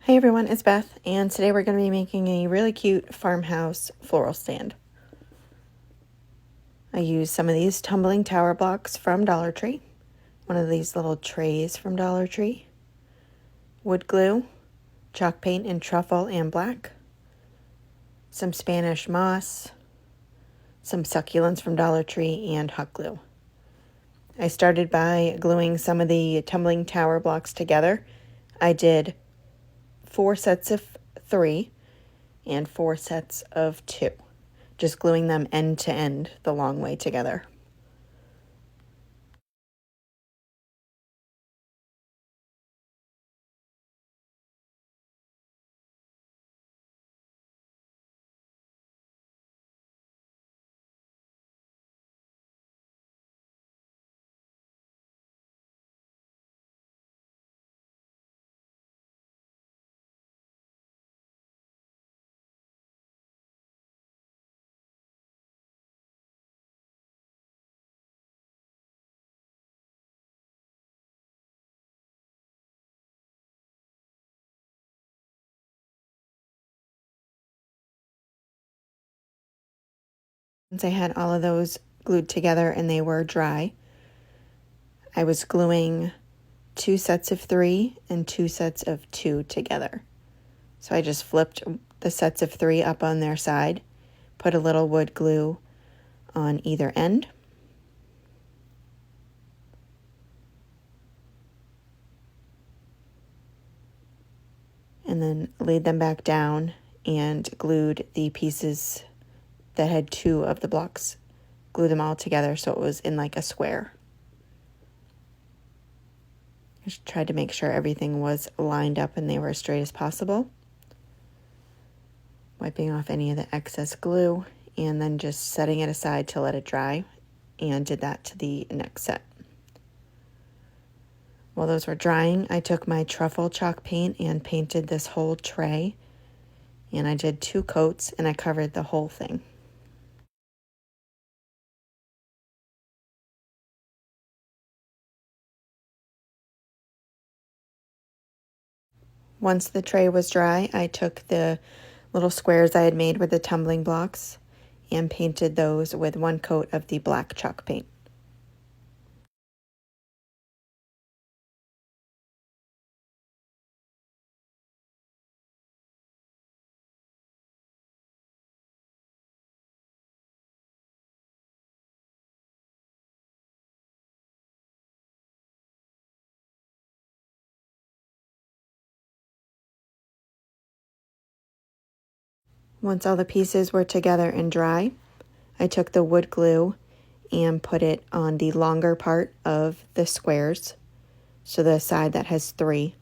Hey everyone, it's Beth, and today we're going to be making a really cute farmhouse floral stand. I used some of these tumbling tower blocks from Dollar Tree, one of these little trays from Dollar Tree, wood glue, chalk paint in truffle and black, some Spanish moss, some succulents from Dollar Tree, and hot glue. I started by gluing some of the tumbling tower blocks together. I did 4 sets of 3 and 4 sets of 2. Just gluing them end to end the long way together. Once I had all of those glued together and they were dry, I was gluing 2 sets of 3 and 2 sets of 2 together. So I just flipped the sets of 3 up on their side, put a little wood glue on either end, and then laid them back down and glued the pieces that had 2 of the blocks. Glue them all together so it was in like a square. Just tried to make sure everything was lined up and they were as straight as possible. Wiping off any of the excess glue and then just setting it aside to let it dry, and did that to the next set. While those were drying, I took my truffle chalk paint and painted this whole tray, and I did 2 coats and I covered the whole thing. Once the tray was dry, I took the little squares I had made with the tumbling blocks and painted those with 1 coat of the black chalk paint. Once all the pieces were together and dry, I took the wood glue and put it on the longer part of the squares. So the side that has 3,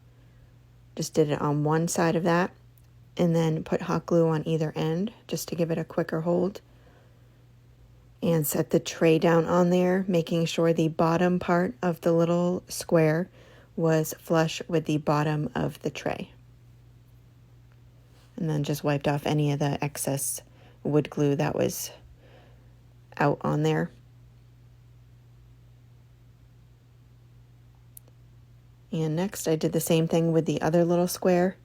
just did it on one side of that, and then put hot glue on either end just to give it a quicker hold. And set the tray down on there, making sure the bottom part of the little square was flush with the bottom of the tray. And then just wiped off any of the excess wood glue that was out on there. And next I did the same thing with the other little square,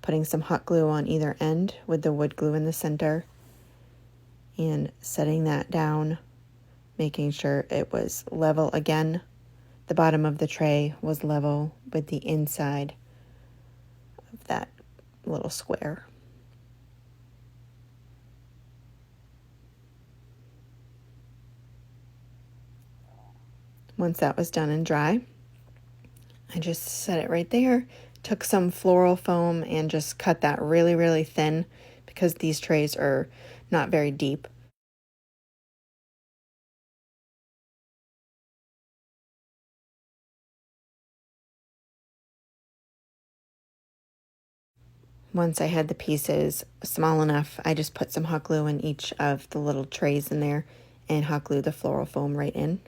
putting some hot glue on either end with the wood glue in the center, and setting that down, making sure it was level again. The bottom of the tray was level with the inside of that little square. Once that was done and dry, I just set it right there, took some floral foam and just cut that really, really thin because these trays are not very deep. Once I had the pieces small enough, I just put some hot glue in each of the little trays in there and hot glue the floral foam right in.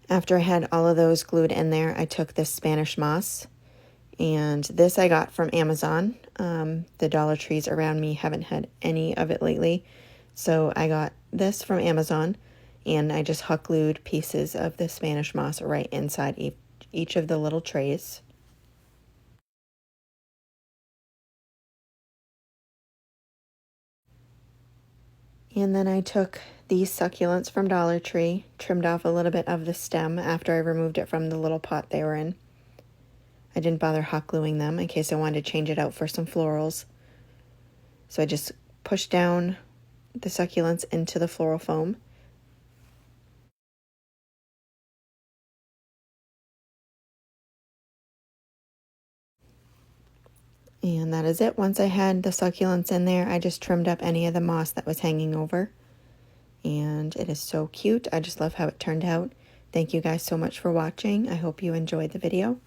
After I had all of those glued in there, I took this Spanish moss And this I got from Amazon. The Dollar Trees around me haven't had any of it lately. So I got this from Amazon, and I just hot glued pieces of the Spanish moss right inside each of the little trays. And then I took these succulents from Dollar Tree, trimmed off a little bit of the stem after I removed it from the little pot they were in. I didn't bother hot gluing them in case I wanted to change it out for some florals. So I just pushed down the succulents into the floral foam. And that is it. Once I had the succulents in there, I just trimmed up any of the moss that was hanging over. And it is so cute. I just love how it turned out. Thank you guys so much for watching. I hope you enjoyed the video.